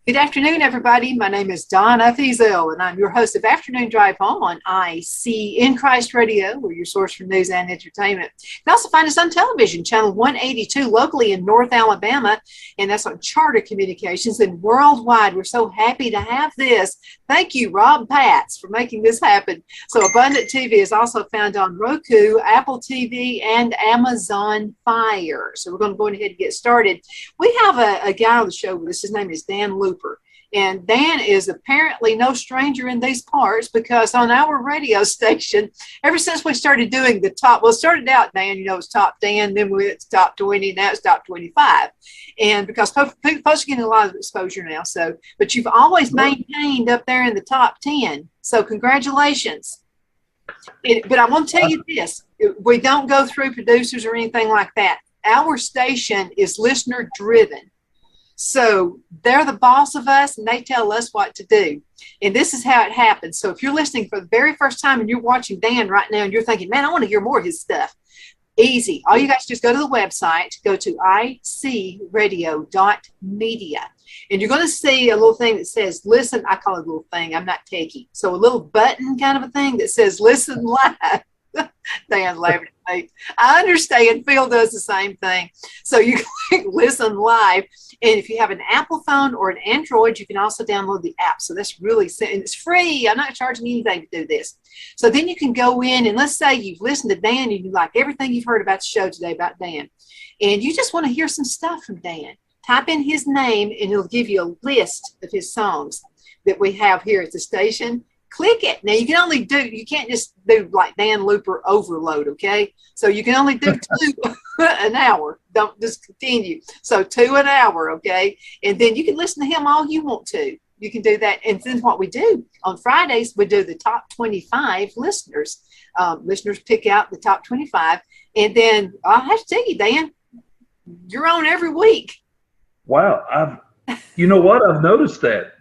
Good afternoon, everybody. My name is Donna Fiesel, and I'm your host of Afternoon Drive Home on IC in Christ Radio. We're your source for news and entertainment. You can also find us on television, channel 182, locally in North Alabama, and that's on Charter Communications. And worldwide, we're so happy to have this. Thank you, Rob Patz, for making this happen. So Abundant TV is also found on Roku, Apple TV, and Amazon Fire. So we're going to go ahead and get started. We have a guy on the show with us. His name is Dan Looper. And Dan is apparently no stranger in these parts because on our radio station, ever since we started doing the top, well, it started out, Dan, it's top 10, then we went to top 20, now it's top 25. And because folks are getting a lot of exposure now. So, but you've always maintained up there in the top 10. So congratulations. But I want to tell you this, we don't go through producers or anything like that. Our station is listener driven. So they're the boss of us and they tell us what to do. And this is how it happens. So if you're listening for the very first time and you're watching Dan right now and you're thinking, man, I want to hear more of his stuff. Easy. All you guys just go to the website, go to icradio.media. And you're going to see a little thing that says, listen, I call it a little thing. I'm not techie. So a little button kind of a thing that says, listen live. Dan laughing at me. I understand. Phil does the same thing. So you can listen live. And if you have an Apple phone or an Android, you can also download the app. So that's really, and it's free. I'm not charging anything to do this. So then you can go in and let's say you've listened to Dan and you like everything you've heard about the show today about Dan. And you just want to hear some stuff from Dan. Type in his name and it'll give you a list of his songs that we have here at the station. Click it. Now you can't just do like Dan Looper overload, okay? So you can only do 2 an hour. Don't just continue. So 2 an hour, okay? And then you can listen to him all you want to. You can do that. And then what we do on Fridays, we do the top 25 listeners. Listeners pick out the top 25. And then I'll have to tell you, Dan, you're on every week. Wow. You know what? I've noticed that.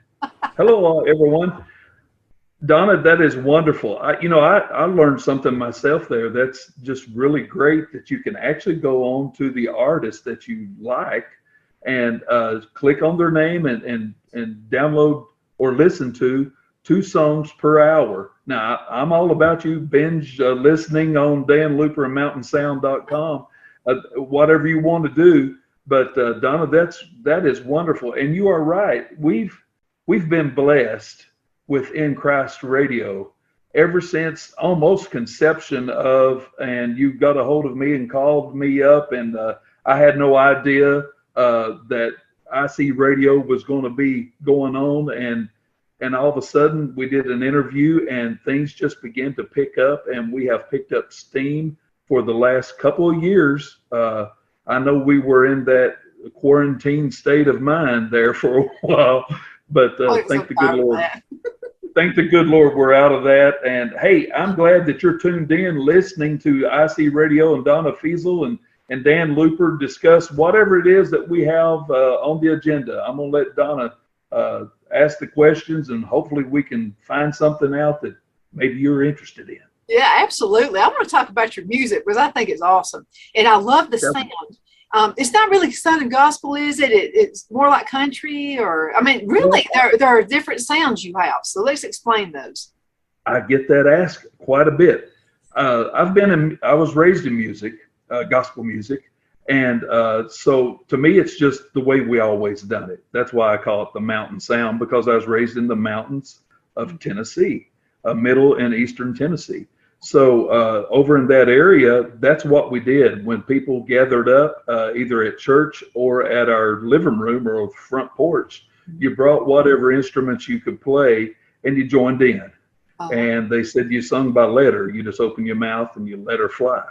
Hello, everyone. Donna, that is wonderful. I learned something myself there. That's just really great that you can actually go on to the artist that you like and click on their name and download or listen to 2 songs per hour. Now, I'm all about you binge listening on Dan Looper and mountainsound.com, whatever you want to do. But Donna, that is wonderful. And you are right. We've been blessed with In Christ Radio ever since almost conception of, and you got a hold of me and called me up, and I had no idea that IC Radio was going to be going on, and all of a sudden we did an interview and things just began to pick up, and we have picked up steam for the last couple of years. I know we were in that quarantine state of mind there for a while, but thank the good Lord. Thank the good Lord we're out of that. And hey, I'm glad that you're tuned in listening to IC Radio and Donna Fiesel and Dan Looper discuss whatever it is that we have on the agenda. I'm going to let Donna ask the questions and hopefully we can find something out that maybe you're interested in. Yeah, absolutely. I want to talk about your music because I think it's awesome. And I love the sound. It's not really Southern gospel, is it? It's more like country really, there are different sounds you have. So let's explain those. I get that asked quite a bit. I was raised in music, gospel music. And so to me, it's just the way we always done it. That's why I call it the mountain sound, because I was raised in the mountains of Tennessee, middle and eastern Tennessee. So over in that area, that's what we did when people gathered up, either at church or at our living room or front porch. You brought whatever instruments you could play and you joined in. Oh. And they said you sung by letter. You just open your mouth and you let her fly,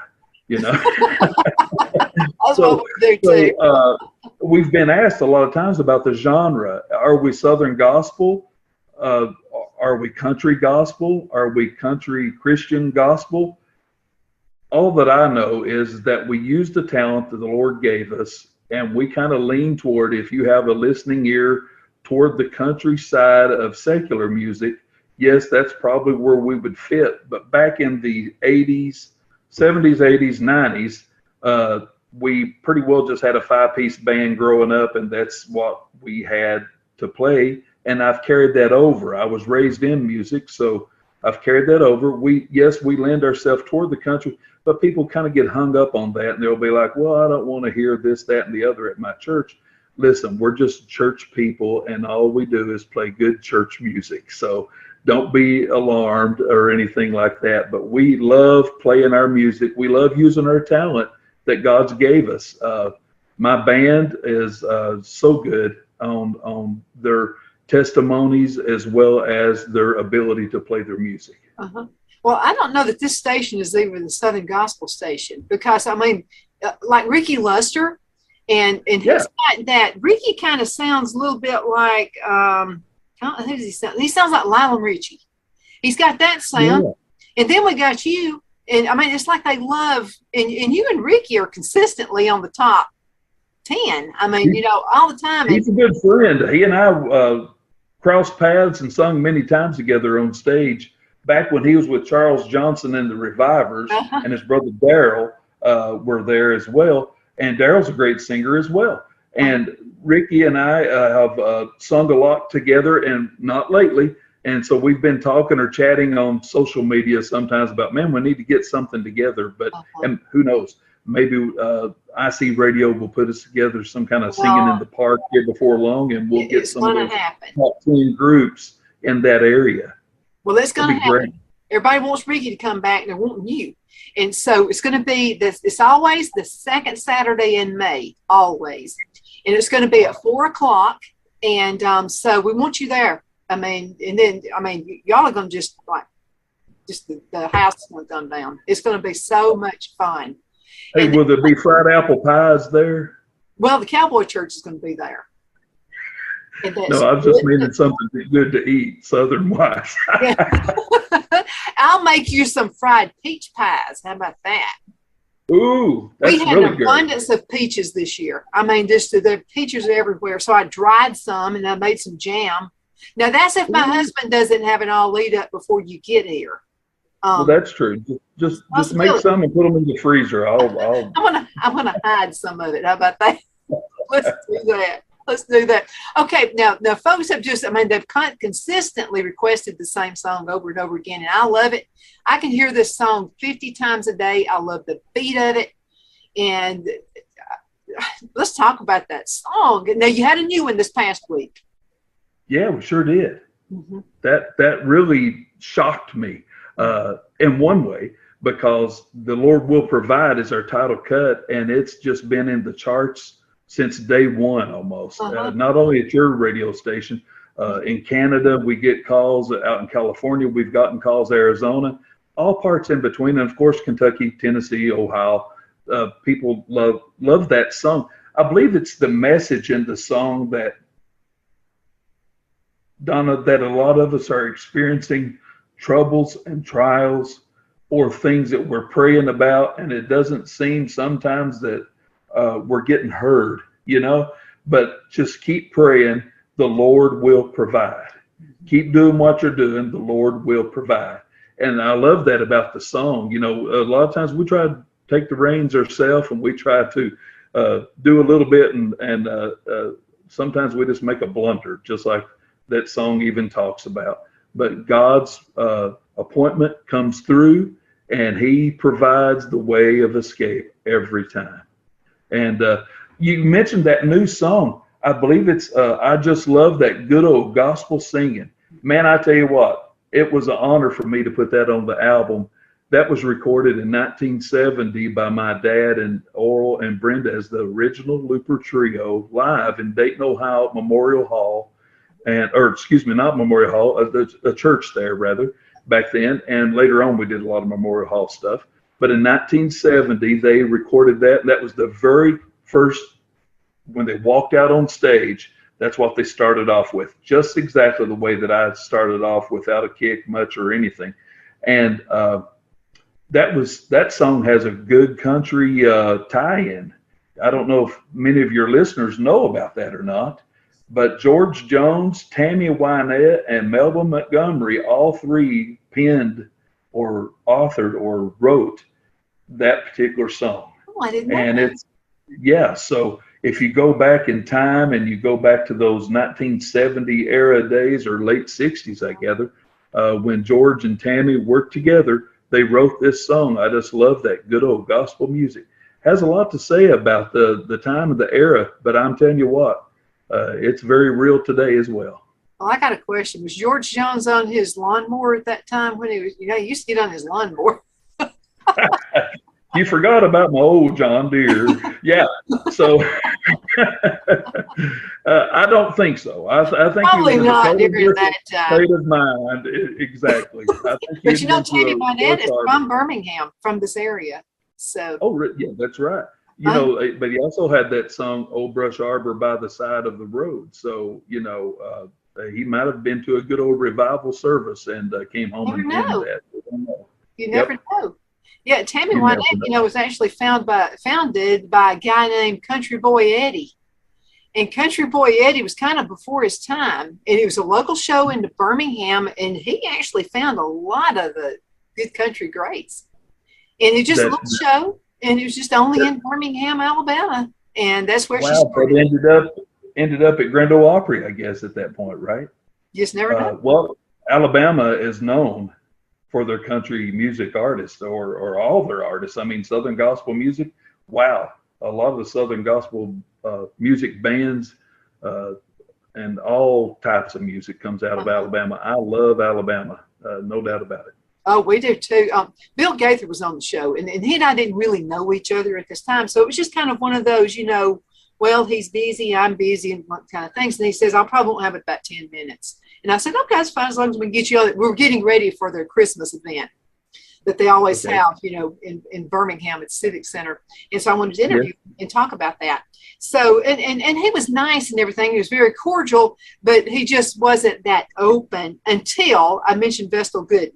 we've been asked a lot of times about the genre. Are we Southern gospel? Are we country gospel? Are we country Christian gospel? All that I know is that we use the talent that the Lord gave us, and we kind of lean toward, if you have a listening ear, toward the country side of secular music. Yes, that's probably where we would fit. But back in the 80s, 70s, 80s, 90s, we pretty well just had a 5-piece band growing up, and that's what we had to play, and I've carried that over. I was raised in music, so I've carried that over. We lend ourselves toward the country, but people kind of get hung up on that, and they'll be like, well, I don't want to hear this, that, and the other at my church. Listen, we're just church people, and all we do is play good church music. So don't be alarmed or anything like that. But we love playing our music. We love using our talent that God's gave us. My band is so good on their testimonies as well as their ability to play their music. Uh-huh. Well, I don't know that this station is even the Southern Gospel station, because I mean, like Ricky Luster, and he's got that. Ricky kind of sounds a little bit like who does he sound? He sounds like Lionel Richie. He's got that sound, and then we got you, and I mean, it's like they love, and you and Ricky are consistently on the top 10. I mean, all the time. He's a good friend. He and I crossed paths and sung many times together on stage back when he was with Charles Johnson and the Revivers, and his brother Daryl were there as well. And Daryl's a great singer as well. And Ricky and I have sung a lot together, and not lately. And so we've been talking or chatting on social media sometimes about, man, we need to get something together. But and who knows? Maybe IC Radio will put us together, some kind of singing in the park here before long, and we'll get some of those top 10 groups in that area. Well, it's going to happen. Great. Everybody wants Ricky to come back, and they're wanting you. And so it's going to be this. It's always the second Saturday in May, always, and it's going to be at 4:00. And so we want you there. I mean, and then y'all are going to just the house is going to come down. It's going to be so much fun. Hey, will there be fried apple pies there? Well, the Cowboy Church is going to be there. No, I was just meaning something good to eat, Southern wise. I'll make you some fried peach pies. How about that? Ooh, that's we had really an abundance of peaches this year. I mean, just the peaches are everywhere. So I dried some and I made some jam. Now that's if my husband doesn't have it all eat up before you get here. Well, that's true. Just make some and put them in the freezer. I'm gonna hide some of it. How about that? Let's do that. Okay, now folks have they've consistently requested the same song over and over again, and I love it. I can hear this song 50 times a day. I love the beat of it. And let's talk about that song. Now, you had a new one this past week. Yeah, we sure did. Mm-hmm. That really shocked me in one way, because The Lord Will Provide is our title cut, and it's just been in the charts since day one almost. Not only at your radio station, in Canada we get calls, out in California we've gotten calls, Arizona, all parts in between, and of course Kentucky, Tennessee, Ohio. People love that song. I believe it's the message in the song that, Donna, that a lot of us are experiencing troubles and trials or things that we're praying about, and it doesn't seem sometimes that we're getting heard, but just keep praying. The Lord will provide. Keep doing what you're doing. The Lord will provide. And I love that about the song. A lot of times we try to take the reins ourselves, and we try to do a little bit, and sometimes we just make a blunder, just like that song even talks about. But God's appointment comes through, and he provides the way of escape every time. And you mentioned that new song. I believe it's I Just Love That Good Old Gospel Singing. Man, I tell you what, it was an honor for me to put that on the album. That was recorded in 1970 by my dad and Oral and Brenda as the original Looper Trio, live in Dayton, Ohio at Memorial Hall. Not Memorial Hall, a church there rather, back then. And later on, we did a lot of Memorial Hall stuff. But in 1970, they recorded that. And that was the very first, when they walked out on stage, that's what they started off with. Just exactly the way that I started off, without a kick much or anything. And that song has a good country tie-in. I don't know if many of your listeners know about that or not, but George Jones, Tammy Wynette, and Melba Montgomery, all three penned or authored or wrote that particular song. Oh, I didn't know and that. So if you go back in time and you go back to those 1970 era days or late 60s, I gather, when George and Tammy worked together, they wrote this song. I just love that good old gospel music. Has a lot to say about the time of the era, but I'm telling you what, it's very real today as well. Well, I got a question. Was George Jones on his lawnmower at that time when he was, he used to get on his lawnmower? You forgot about my old John Deere. Yeah. So I don't think so. I think Probably he was not a totally during that time. state of mind. Exactly. I think But Tammy been Wynette is artist. from Birmingham, from this area. So. Oh, yeah, that's right. But he also had that song, Old Brush Arbor by the Side of the Road. So, he might have been to a good old revival service and came home and penned that. You never know. Yeah, Tammy Wynette, was actually founded by a guy named Country Boy Eddie. And Country Boy Eddie was kind of before his time. And it was a local show in Birmingham, and he actually found a lot of the good country greats. And it's just a little show, and it was just only in Birmingham, Alabama. And that's where she started. But ended up at Grand Ole Opry, I guess, at that point, right? Just never know. Well, Alabama is known for their country music artists or all their artists. I mean, Southern gospel music. Wow. A lot of the Southern gospel music bands and all types of music comes out of Alabama. I love Alabama. No doubt about it. Oh, we do too. Bill Gaither was on the show, and he and I didn't really know each other at this time. So it was just kind of one of those, well, he's busy, I'm busy, and kind of things. And he says, I'll probably won't have it about 10 minutes. And I said, okay, that's fine, as long as we can get you on it. We're getting ready for their Christmas event that they always have, in Birmingham at Civic Center. And so I wanted to interview him and talk about that. So, and he was nice and everything. He was very cordial, but he just wasn't that open until I mentioned Vestal Goodman.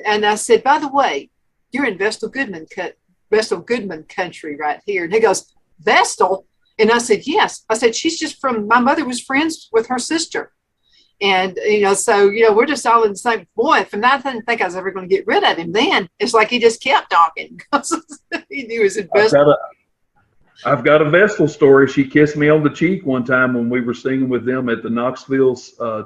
And I said, by the way, you're in Vestal Goodman country right here. And he goes, Vestal? And I said, yes. I said, she's just my mother was friends with her sister. And, so, we're just all in the same. Boy, from that, I didn't think I was ever going to get rid of him then. It's like he just kept talking. He knew his investment. I've got a Vestal story. She kissed me on the cheek one time when we were singing with them at the Knoxville,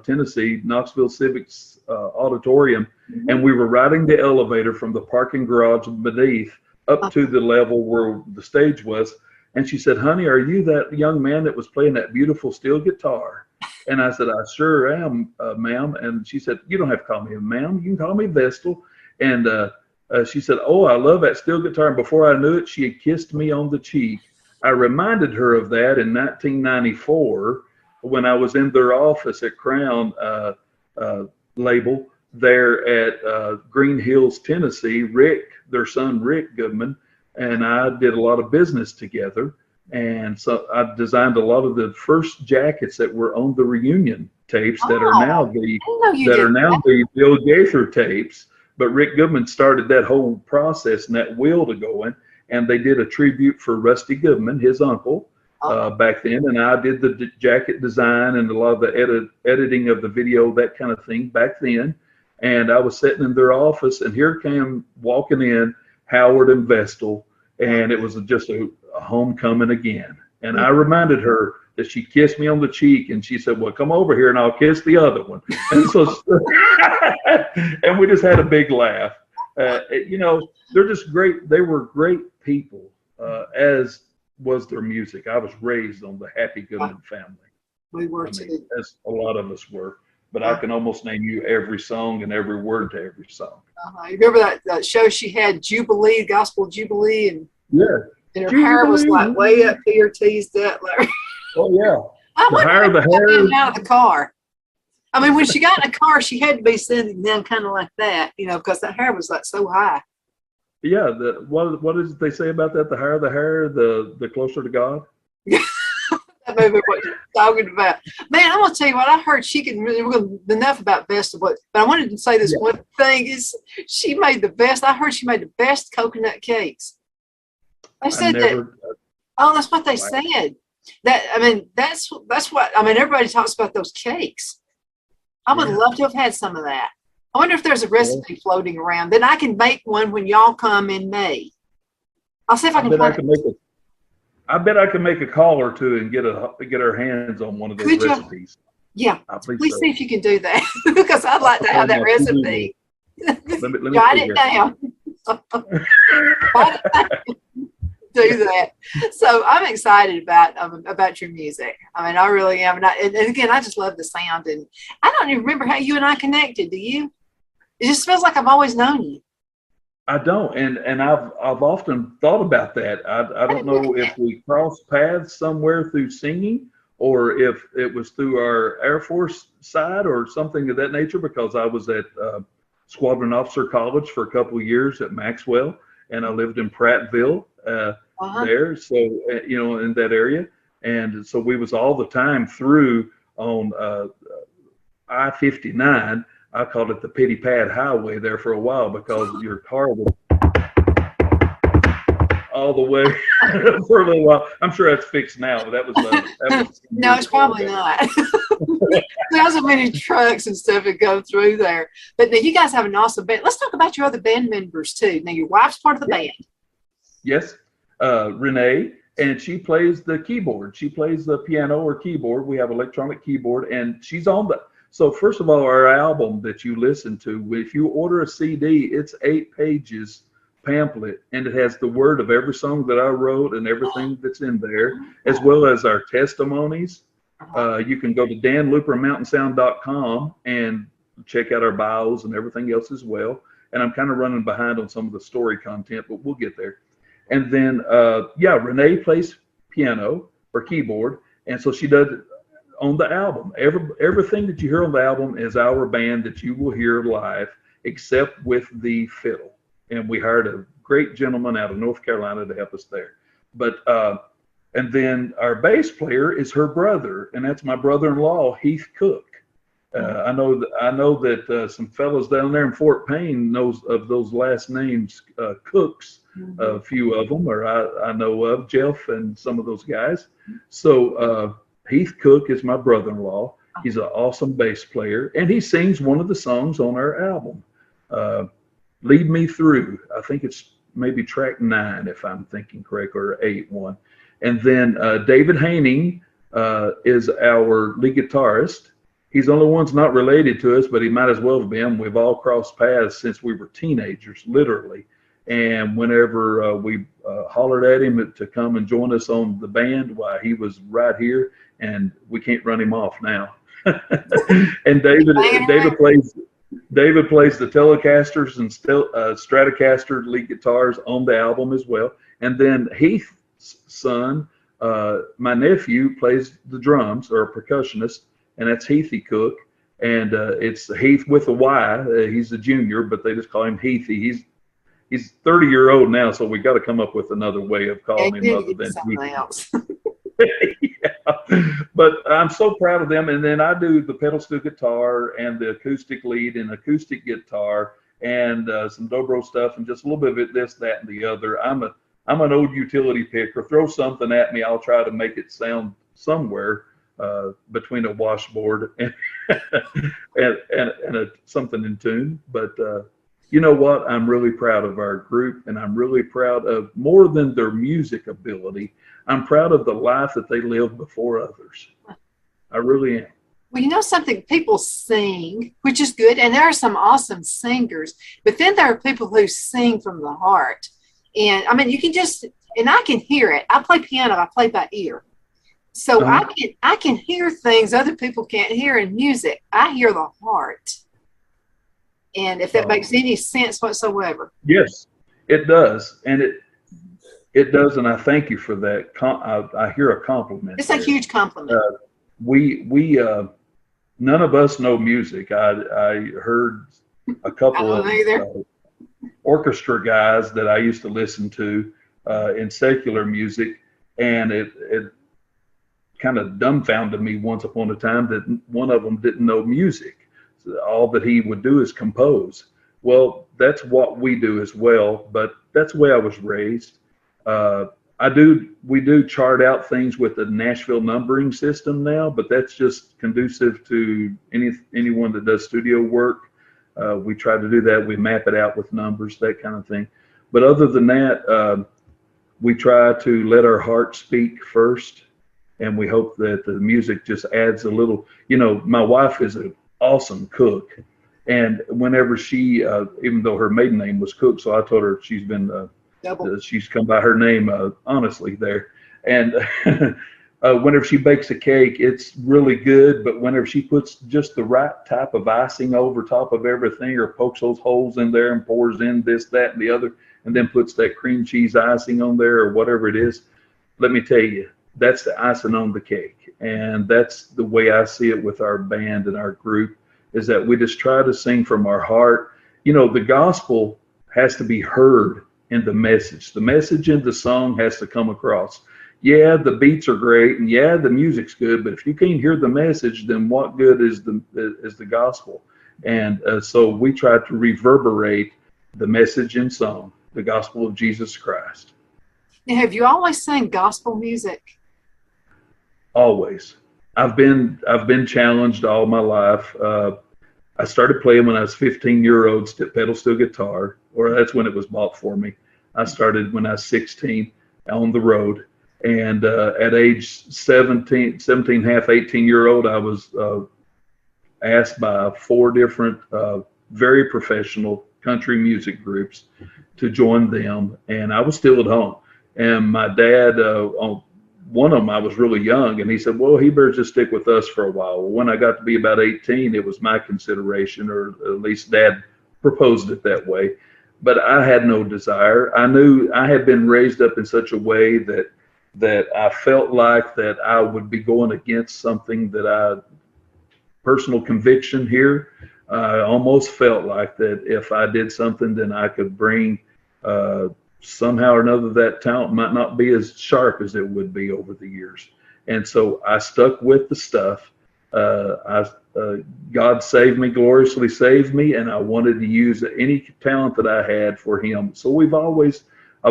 Tennessee, Knoxville Civics Auditorium. Mm-hmm. And we were riding the elevator from the parking garage beneath up to the level where the stage was. And she said, honey, are you that young man that was playing that beautiful steel guitar? And I said, I sure am, ma'am. And she said, you don't have to call me ma'am. You can call me Vestal. And she said, oh, I love that steel guitar. And before I knew it, she had kissed me on the cheek. I reminded her of that in 1994 when I was in their office at Crown label there at Green Hills, Tennessee. Their son, Rick Goodman, and I did a lot of business together. And so I designed a lot of the first jackets that were on the reunion tapes that are now the Bill Gaither tapes. But Rick Goodman started that whole process and that wheel to going. And they did a tribute for Rusty Goodman, his uncle, back then. And I did the jacket design and a lot of the editing of the video, that kind of thing back then. And I was sitting in their office, and here came walking in Howard and Vestal. And it was just a homecoming again. And I reminded her that she kissed me on the cheek, and she said, well, come over here and I'll kiss the other one. And so, and we just had a big laugh. They're just great. They were great people, as was their music. I was raised on the Happy Goodman family. We were too. As a lot of us were. But I can almost name you every song and every word to every song. You remember that show she had, Jubilee, Gospel Jubilee, and her Jubilee. hair was like way up here, teased up. Like, oh yeah. I wonder out of the car. I mean, when she got in the car, she had to be sitting down kind of like that, because that hair was like so high. Yeah. What is it they say about that? The higher the hair, the closer to God. That maybe what you're talking about. Man, I'm gonna tell you what, I heard she can really enough about Vestal, but I wanted to say this one thing is she made the best. I heard she made the best coconut cakes. They said that's what they said. That's what everybody talks about those cakes. I would love to have had some of that. I wonder if there's a recipe floating around. Then I can make one when y'all come in May. I'll see if I can find it. I bet I can make a call or two and get our hands on one of those Could you? recipes. Yeah. I believe Please so. see if you can do that because I'd like to have that recipe. Let me Jot see it here. down. Do that. So I'm excited about your music. I mean, I really am. And again, I just love the sound. And I don't even remember how you and I connected. Do you? It just feels like I've always known you. I don't, and I've often thought about that. I don't know if we crossed paths somewhere through singing, or if it was through our Air Force side or something of that nature. Because I was at Squadron Officer College for a couple of years at Maxwell, and I lived in Prattville there, so in that area, and so we was all the time through on I-59. I called it the Pity Pad Highway there for a while because your car was all the way for a little while. I'm sure that's fixed now, but that was no, it's probably not. There's so many trucks and stuff that go through there. But now you guys have an awesome band. Let's talk about your other band members too. Now your wife's part of the band. Yes, Renee, and she plays the keyboard. She plays the piano or keyboard. We have electronic keyboard, and she's on the. So first of all, our album that you listen to, if you order a CD, it's 8 pages pamphlet, and it has the word of every song that I wrote and everything that's in there, as well as our testimonies. You can go to danloopermountainsound.com and check out our bios and everything else as well. And I'm kind of running behind on some of the story content, but we'll get there. And then, Renee plays piano or keyboard, and so she does on the album. Everything that you hear on the album is our band that you will hear live, except with the fiddle. And we hired a great gentleman out of North Carolina to help us there. But and then our bass player is her brother, and that's my brother-in-law, Heath Cook. I know that some fellows down there in Fort Payne knows of those last names, Cooks. A few of them, or I know of Jeff and some of those guys. So Heath Cook is my brother-in-law. He's an awesome bass player, and he sings one of the songs on our album, Lead Me Through. I think it's maybe track 9, if I'm thinking correct, or 8-1. And then David Haining is our lead guitarist. He's the only one's not related to us, but he might as well have been. We've all crossed paths since we were teenagers, literally. And whenever we hollered at him to come and join us on the band, why, he was right here, and we can't run him off now. And David plays the Telecasters and Stratocaster lead guitars on the album as well. And then Heath's son, my nephew, plays the drums, or a percussionist, and that's Heathy Cook. And it's Heath with a Y. He's a junior, but they just call him Heathy. He's 30-year-old now, so we got to come up with another way of calling him other than something else. Yeah. But I'm so proud of them. And then I do the pedal steel guitar and the acoustic lead and acoustic guitar and some dobro stuff and just a little bit of it, this, that, and the other. I'm an old utility picker. Throw something at me, I'll try to make it sound somewhere between a washboard and something in tune. But you know what? I'm really proud of our group, and I'm really proud of, more than their music ability, I'm proud of the life that they live before others. I really am. Well, you know something, people sing, which is good, and there are some awesome singers, but then there are people who sing from the heart. And I mean, you can just, and I can hear it. I play piano, I play by ear. So I can hear things other people can't hear in music. I hear the heart. And if that makes any sense whatsoever. Yes, it does. And it does. And I thank you for that. I hear a compliment. It's a huge compliment. We none of us know music. I heard a couple of orchestra guys that I used to listen to in secular music. And it kind of dumbfounded me once upon a time that one of them didn't know music. All that he would do is compose. Well, that's what we do as well, but that's the way I was raised. We do chart out things with the Nashville numbering system now, but that's just conducive to anyone that does studio work. We try to do that. We map it out with numbers, that kind of thing. But other than that, We try to let our heart speak first, and we hope that the music just adds a little. My wife is an awesome cook, and whenever she, even though her maiden name was Cook, so I told her she's come by her name honestly there, and whenever she bakes a cake, it's really good, but whenever she puts just the right type of icing over top of everything, or pokes those holes in there and pours in this, that, and the other, and then puts that cream cheese icing on there or whatever it is, let me tell you, that's the icing on the cake. And that's the way I see it with our band and our group, is that we just try to sing from our heart. The gospel has to be heard in the message. The message in the song has to come across. Yeah, the beats are great, and yeah, the music's good, but if you can't hear the message, then what good is the gospel? And so we try to reverberate the message in song, the gospel of Jesus Christ. Now, have you always sang gospel music? Always. I've been challenged all my life. I started playing when I was 15-year-old pedal steel guitar, or that's when it was bought for me. I started when I was 16 on the road. And at age 17, half 18-year-old, I was asked by 4 different very professional country music groups to join them. And I was still at home. And my dad, on one of them, I was really young, and he said, well, he better just stick with us for a while. Well, when I got to be about 18, it was my consideration, or at least Dad proposed it that way. But I had no desire. I knew I had been raised up in such a way that I felt like that I would be going against something that personal conviction here. I almost felt like that if I did something, then I could bring somehow or another that talent might not be as sharp as it would be over the years. And so I stuck with the stuff. God saved me, gloriously saved me, and I wanted to use any talent that I had for him. So I've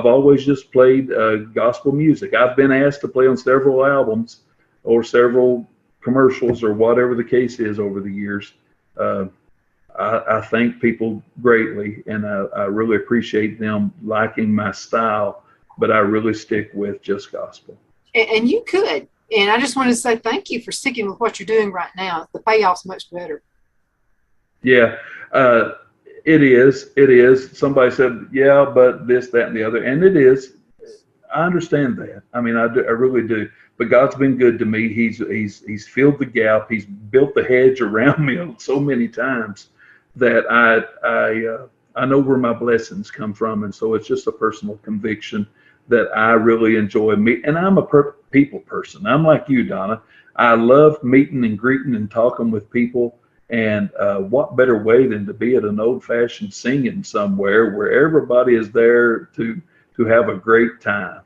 always just played gospel music. I've been asked to play on several albums or several commercials or whatever the case is over the years. I thank people greatly, and I really appreciate them liking my style, but I really stick with just gospel. And you could. And I just wanted to say thank you for sticking with what you're doing right now. The payoff's much better. Yeah, it is. It is. Somebody said, yeah, but this, that, and the other. And it is. I understand that. I mean, I really do. But God's been good to me. He's filled the gap. He's built the hedge around me so many times that I know where my blessings come from. And so it's just a personal conviction that I really enjoy and I'm a people person. I'm like you, Donna. I love meeting and greeting and talking with people. And what better way than to be at an old-fashioned singing somewhere where everybody is there to have a great time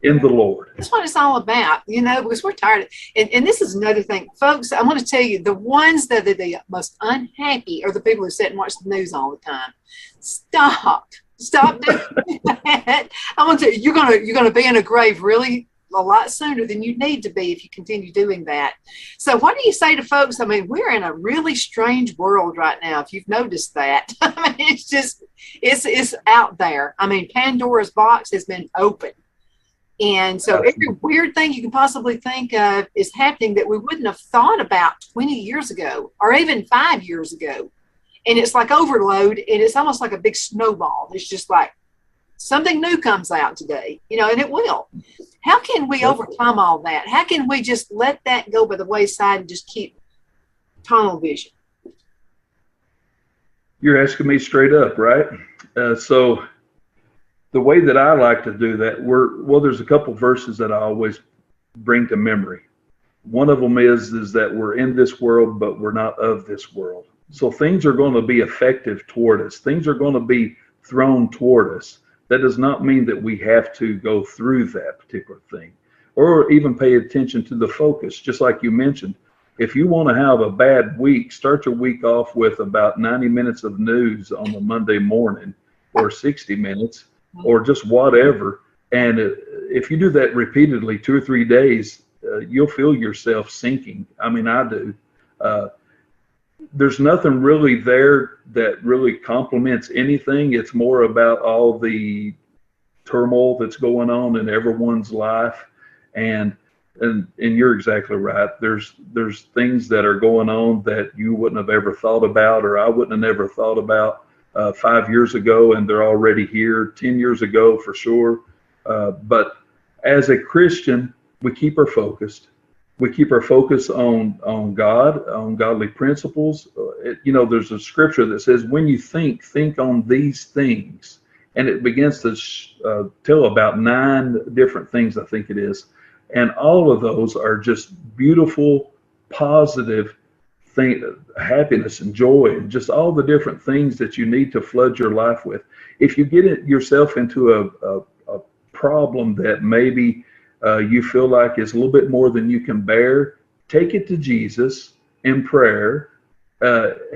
in the Lord. That's what it's all about, because we're tired. And this is another thing, folks. I want to tell you, the ones that are the most unhappy are the people who sit and watch the news all the time. Stop doing that. I want to tell you, you're gonna be in a grave really a lot sooner than you need to be if you continue doing that. So what do you say to folks? I mean, we're in a really strange world right now, if you've noticed that. I mean, it's out there. I mean, Pandora's box has been opened. And so every weird thing you can possibly think of is happening that we wouldn't have thought about 20 years ago or even 5 years ago. And it's like overload, and it's almost like a big snowball. It's just like something new comes out today, and it will. How can we overcome all that? How can we just let that go by the wayside and just keep tunnel vision? You're asking me straight up, right? So the way that I like to do that, there's a couple verses that I always bring to memory. One of them is that we're in this world, but we're not of this world. So things are going to be effective toward us. Things are going to be thrown toward us. That does not mean that we have to go through that particular thing or even pay attention to the focus. Just like you mentioned, if you want to have a bad week, start your week off with about 90 minutes of news on a Monday morning or 60 minutes or just whatever. And if you do that repeatedly 2 or 3 days, you'll feel yourself sinking. I mean, I do. There's nothing really there that really complements anything. It's more about all the turmoil that's going on in everyone's life. And you're exactly right. There's things that are going on that you wouldn't have ever thought about, or I wouldn't have never thought about 5 years ago, and they're already here 10 years ago for sure. But as a Christian, we keep our focus. We keep our focus on God, on godly principles. There's a scripture that says, when you think on these things. And it begins to tell about 9 different things, I think it is. And all of those are just beautiful, positive things, happiness and joy, and just all the different things that you need to flood your life with. If you get yourself into a problem that maybe you feel like is a little bit more than you can bear, take it to Jesus in prayer.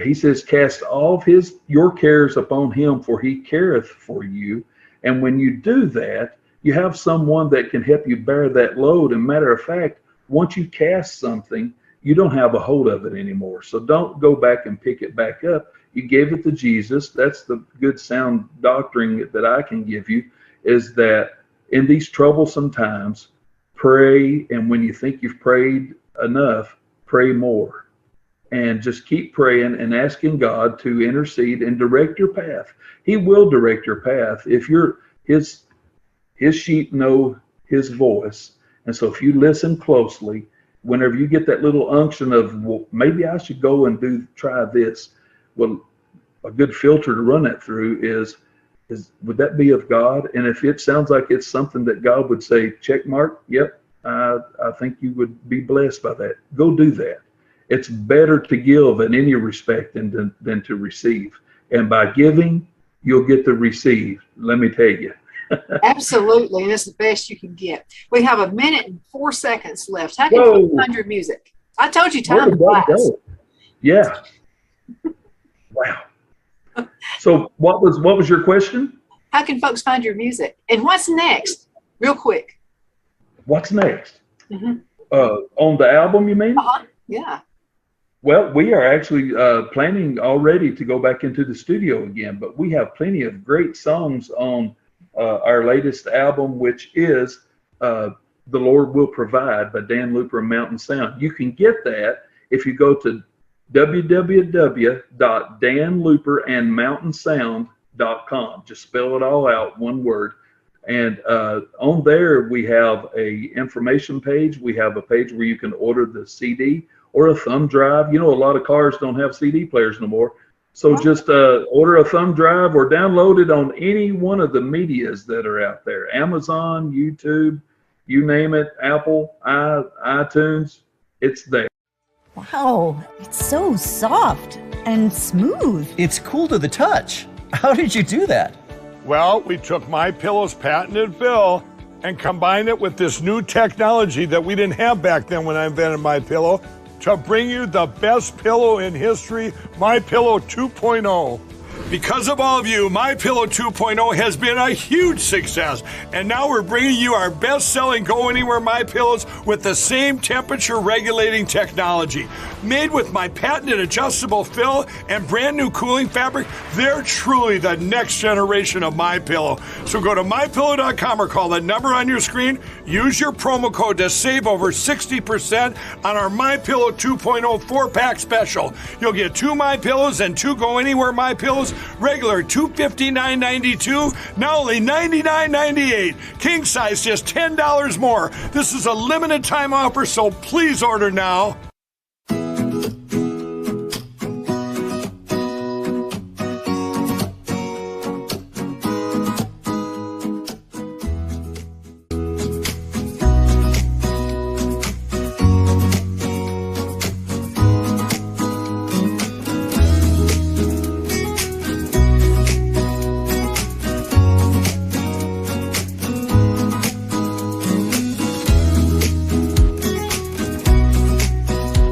He says, cast all of your cares upon him, for he careth for you. And when you do that, you have someone that can help you bear that load. And matter of fact, once you cast something, you don't have a hold of it anymore. So don't go back and pick it back up. You gave it to Jesus. That's the good sound doctrine that I can give you, is that in these troublesome times, pray. And when you think you've prayed enough, pray more. And just keep praying and asking God to intercede and direct your path. He will direct your path if you're his sheep know his voice. And so if you listen closely, whenever you get that little unction of, well, maybe I should go and try this. Well, a good filter to run that through is would that be of God? And if it sounds like it's something that God would say, check mark, yep, I think you would be blessed by that. Go do that. It's better to give in any respect than to receive. And by giving, you'll get to receive. Let me tell you. Absolutely, and it's the best you can get. We have 1 minute and 4 seconds left. How can you find your music? I told you time flies. Yeah. Wow. So what was your question? How can folks find your music? And what's next? Real quick. What's next? Mm-hmm. On the album, you mean? Yeah. Well, we are actually planning already to go back into the studio again, but we have plenty of great songs on our latest album, which is The Lord Will Provide by Dan Looper and Mountain Sound. You can get that if you go to www.danlooperandmountainsound.com. Just spell it all out, one word. And on there, we have a information page. We have a page where you can order the CD or a thumb drive. A lot of cars don't have CD players no more. So just order a thumb drive or download it on any one of the medias that are out there. Amazon, YouTube, you name it, Apple, iTunes, it's there. Wow, it's so soft and smooth. It's cool to the touch. How did you do that? Well, we took MyPillow's patented fill and combined it with this new technology that we didn't have back then when I invented MyPillow, to bring you the best pillow in history, MyPillow 2.0. Because of all of you, MyPillow 2.0 has been a huge success. And now we're bringing you our best-selling Go Anywhere MyPillows with the same temperature-regulating technology. Made with my patented adjustable fill and brand new cooling fabric, they're truly the next generation of MyPillow. So go to MyPillow.com or call the number on your screen. Use your promo code to save over 60% on our MyPillow 2.0 4-pack special. You'll get 2 MyPillows and 2 Go Anywhere MyPillows, regular $259.92, now only $99.98. King size just $10 more. This is a limited time offer, so please order now.